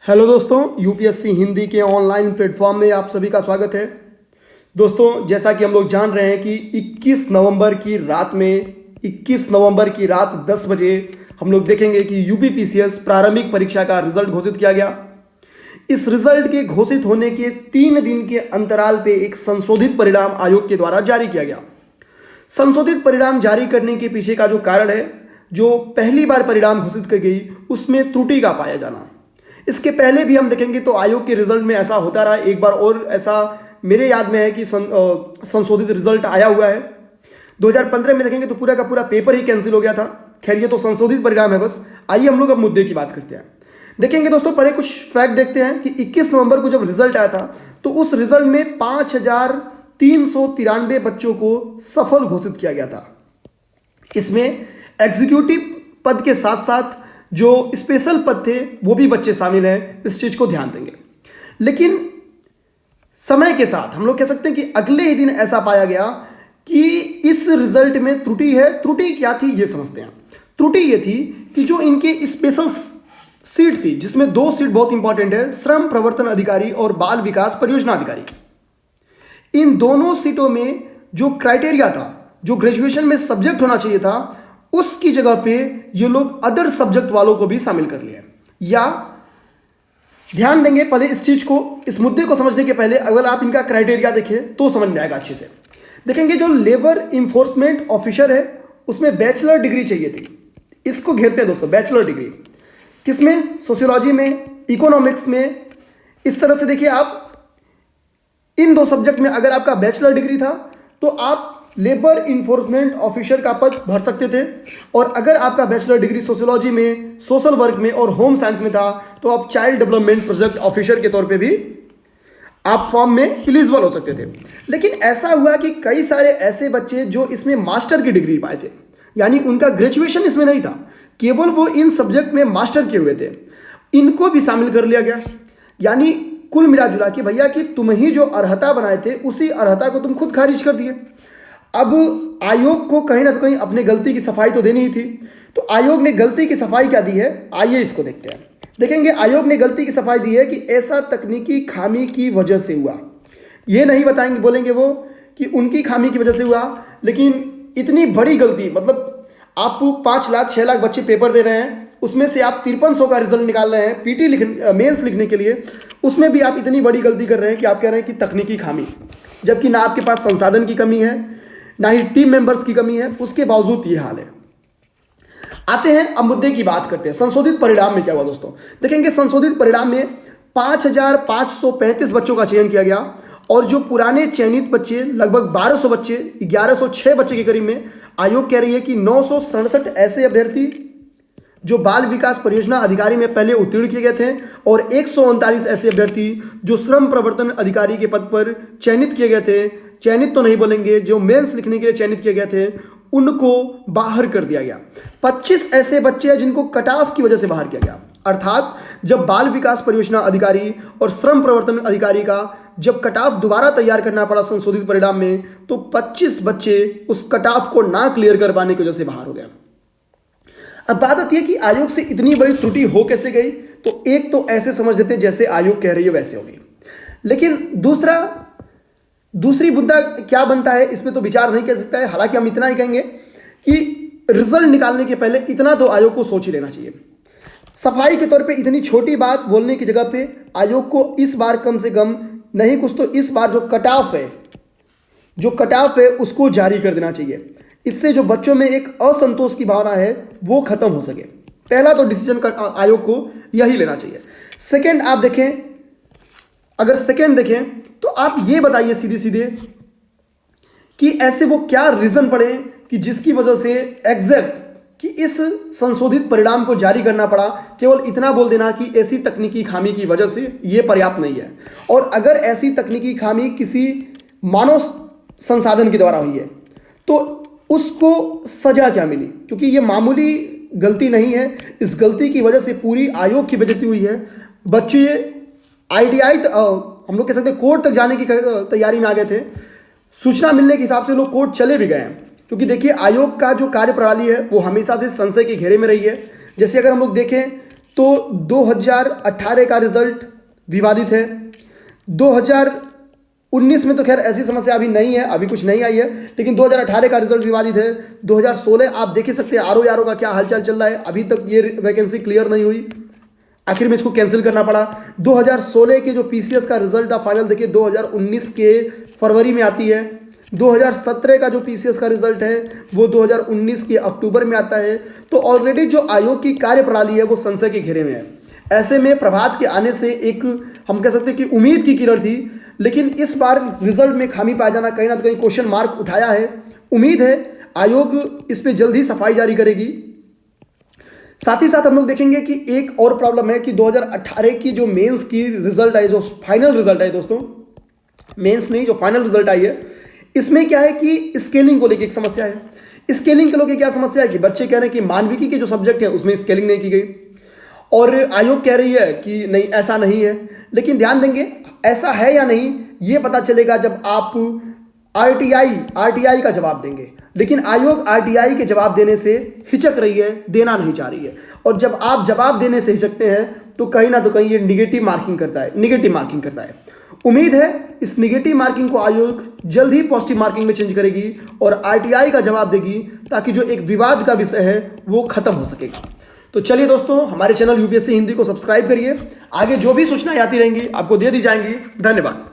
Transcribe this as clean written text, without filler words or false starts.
Hello दोस्तों, UPSC Hindi के online platform में आप सभी का स्वागत है। दोस्तों, जैसा कि हम लोग जान रहे हैं कि 21 नवंबर की रात 10 बजे हम लोग देखेंगे कि यूपीपीसीएस प्रारंभिक परीक्षा का रिजल्ट घोषित किया गया। इस रिजल्ट के घोषित होने के 3 दिन के अंतराल पे एक संशोधित परिणाम आयोग के द्वारा जारी किया गया। संशोधित परिणाम जारी करने के पीछे का जो कारण है, जो पहली बार परिणाम घोषित की गई उसमें त्रुटि का पाया जाना। इसके पहले भी हम देखेंगे तो आयोग के रिजल्ट में ऐसा होता रहा। एक बार और ऐसा मेरे याद में है कि संशोधित रिजल्ट आया हुआ है। 2015 में देखेंगे तो पूरा का पूरा पेपर ही कैंसिल हो गया था। खैर, ये तो संशोधित परिणाम है बस। आइए हम लोग अब मुद्दे की बात करते हैं। देखेंगे दोस्तों, पहले कुछ फैक्ट देखते हैं कि 21 नवंबर को जब रिजल्ट आया था तो उस रिजल्ट में 5393 बच्चों को सफल घोषित किया गया था। इसमें एग्जीक्यूटिव पद के साथ साथ जो स्पेशल पद थे वो भी बच्चे शामिल हैं। इस चीज को ध्यान देंगे। लेकिन समय के साथ हम लोग कह सकते हैं कि अगले ही दिन ऐसा पाया गया कि इस रिजल्ट में त्रुटि है। त्रुटि क्या थी ये समझते हैं। त्रुटि ये थी कि जो इनके स्पेशल सीट थी, जिसमें 2 सीट बहुत इंपॉर्टेंट है, श्रम प्रवर्तन अधिकारी और बाल विकास परियोजना अधिकारी। इन दोनों सीटों में जो क्राइटेरिया था, जो ग्रेजुएशन में सब्जेक्ट होना चाहिए था, उसकी जगह पे ये लोग अदर सब्जेक्ट वालों को भी शामिल कर लिया। या ध्यान देंगे पहले इस चीज को, इस मुद्दे को समझने के पहले अगर आप इनका क्राइटेरिया देखें तो समझ में आएगा अच्छे से। देखेंगे जो लेबर इंफोर्समेंट ऑफिसर है उसमें बैचलर डिग्री चाहिए थी। इसको घेरते हैं दोस्तों, बैचलर डिग्री किसमें? सोशियोलॉजी में, इकोनॉमिक्स में। इस तरह से देखिए, आप इन 2 सब्जेक्ट में अगर आपका बैचलर डिग्री था तो आप लेबर इन्फोर्समेंट ऑफिसर का पद भर सकते थे। और अगर आपका बैचलर डिग्री सोशियोलॉजी में, सोशल वर्क में और होम साइंस में था तो आप चाइल्ड डेवलपमेंट प्रोजेक्ट ऑफिसर के तौर पे भी आप फॉर्म में एलिजिबल हो सकते थे। लेकिन ऐसा हुआ कि कई सारे ऐसे बच्चे जो इसमें मास्टर की डिग्री पाए थे, यानी उनका ग्रेजुएशन इसमें नहीं था, केवल वो इन सब्जेक्ट में मास्टर किए हुए थे, इनको भी शामिल कर लिया गया। यानी कुल मिला जुला के भैया कि तुम ही जो अर्हता बनाए थे उसी अर्हता को तुम खुद खारिज कर दिए। अब आयोग को कहीं ना कहीं अपने गलती की सफाई तो देनी ही थी। तो आयोग ने गलती की सफाई क्या दी है, आइए इसको देखते हैं। देखेंगे आयोग ने गलती की सफाई दी है कि ऐसा तकनीकी खामी की वजह से हुआ। ये नहीं बताएंगे, बोलेंगे वो कि उनकी खामी की वजह से हुआ। लेकिन इतनी बड़ी गलती, मतलब आप 5 लाख 6 लाख बच्चे पेपर दे रहे हैं, उसमें से आप 5300 का रिजल्ट निकाल रहे हैं पीटी मेंस लिखने के लिए, उसमें भी आप इतनी बड़ी गलती कर रहे हैं कि आप कह रहे हैं कि तकनीकी खामी, जबकि ना आपके पास संसाधन की कमी है ना ही टीम मेंबर्स की कमी है। उसके बावजूद ये हाल है। आते हैं अब मुद्दे की बात करते हैं। संशोधित परिणाम में क्या हुआ दोस्तों? देखेंगे संशोधित परिणाम में 5535 बच्चों का चयन किया गया और जो पुराने चयनित बच्चे लगभग 1200 बच्चे, 1106 बच्चे के करीब में, आयोग कह रही है कि 967 ऐसे अभ्यर्थी जो बाल विकास परियोजना अधिकारी में पहले उत्तीर्ण किए गए थे और 139 ऐसे अभ्यर्थी जो श्रम प्रवर्तन अधिकारी के पद पर चयनित किए गए थे, चयनित तो नहीं बोलेंगे, जो मेंस लिखने के लिए चयनित किए गए थे, उनको बाहर कर दिया गया। 25 ऐसे बच्चे हैं जिनको कट ऑफ की वजह से बाहर किया गया। अर्थात जब बाल विकास परियोजना अधिकारी और श्रम प्रवर्तन अधिकारी का जब कट ऑफ दोबारा तैयार करना पड़ा संशोधित परिणाम में, तो 25 बच्चे उस कट ऑफ को ना क्लियर कर पाने की वजह से बाहर हो गया। अब बात आती है कि आयोग से इतनी बड़ी त्रुटि हो कैसे गई? तो एक तो ऐसे समझ लेते हैं जैसे आयोग कह रही है वैसे होगी। लेकिन दूसरी मुद्दा क्या बनता है, इसमें तो विचार नहीं कर सकता है। हालांकि हम इतना ही कहेंगे कि रिजल्ट निकालने के पहले इतना तो आयोग को सोच ही लेना चाहिए। सफाई के तौर पे इतनी छोटी बात बोलने की जगह पे आयोग को इस बार कम से कम नहीं कुछ तो इस बार जो कट ऑफ है उसको जारी कर देना चाहिए। इससे जो बच्चों में एक असंतोष की भावना है वो खत्म हो सके। पहला तो डिसीजन आयोग को यही लेना चाहिए। सेकेंड आप देखें, अगर सेकेंड देखें तो आप ये बताइए सीधे सीधे कि ऐसे वो क्या रीजन पड़े कि जिसकी वजह से एग्जैक्ट कि इस संशोधित परिणाम को जारी करना पड़ा। केवल इतना बोल देना कि ऐसी तकनीकी खामी की वजह से ये पर्याप्त नहीं है। और अगर ऐसी तकनीकी खामी किसी मानव संसाधन के द्वारा हुई है तो उसको सजा क्या मिली? क्योंकि ये मामूली गलती नहीं है। इस गलती की वजह से पूरी आयोग की बेइज्जती हुई है। बच्चे आईटीआई हम लोग कह सकते हैं कोर्ट तक जाने की तैयारी में आ गए थे। सूचना मिलने के हिसाब से लोग कोर्ट चले भी गए हैं। क्योंकि देखिए आयोग का जो कार्य प्रणाली है वो हमेशा से संशय के घेरे में रही है। जैसे अगर हम लोग देखें तो 2018 का रिजल्ट विवादित है। 2019 में तो खैर ऐसी समस्या अभी नहीं है, अभी कुछ नहीं आई है, लेकिन 2018 का रिजल्ट विवादित है। 2016 आप देख ही सकते हैं आरओ का क्या हालचाल चल रहा है, अभी तक ये वैकेंसी क्लियर नहीं हुई, आखिर में इसको कैंसिल करना पड़ा। 2016 के जो पीसीएस का रिजल्ट था फाइनल, देखिए 2019 के फरवरी में आती है। 2017 का जो पीसीएस का रिजल्ट है वो 2019 के अक्टूबर में आता है। तो ऑलरेडी जो आयोग की कार्यप्रणाली है वो संशय के घेरे में है। ऐसे में प्रभात के आने से एक हम कह सकते हैं कि उम्मीद की किरण थी, लेकिन इस बार रिजल्ट में खामी पाया जाना कहीं ना कहीं क्वेश्चन मार्क उठाया है। उम्मीद है आयोग इस पर जल्द ही सफाई जारी करेगी। साथ ही साथ हम लोग देखेंगे कि एक और प्रॉब्लम है कि 2018 की जो मेंस की रिजल्ट आई, जो फाइनल रिजल्ट आई दोस्तों, मेंस नहीं जो फाइनल रिजल्ट आई है, इसमें क्या है कि स्केलिंग को लेकर एक समस्या है। स्केलिंग को लेकर क्या समस्या है कि बच्चे कह रहे हैं कि मानविकी के जो सब्जेक्ट है उसमें स्केलिंग नहीं की गई, और आयोग कह रही है कि नहीं ऐसा नहीं है। लेकिन ध्यान देंगे ऐसा है या नहीं ये पता चलेगा जब आप आरटीआई का जवाब देंगे। लेकिन आयोग आरटीआई के जवाब देने से हिचक रही है, देना नहीं चाह रही है। और जब आप जवाब देने से हिचकते हैं तो कहीं ना तो कहीं ये निगेटिव मार्किंग करता है। उम्मीद है इस निगेटिव मार्किंग को आयोग जल्द ही पॉजिटिव मार्किंग में चेंज करेगी और आरटीआई का जवाब देगी, ताकि जो एक विवाद का विषय है वो खत्म हो सकेगा। तो चलिए दोस्तों, हमारे चैनल यूपीएससी हिंदी को सब्सक्राइब करिए, आगे जो भी सूचनाएं आती रहेंगी आपको दे दी जाएंगी। धन्यवाद।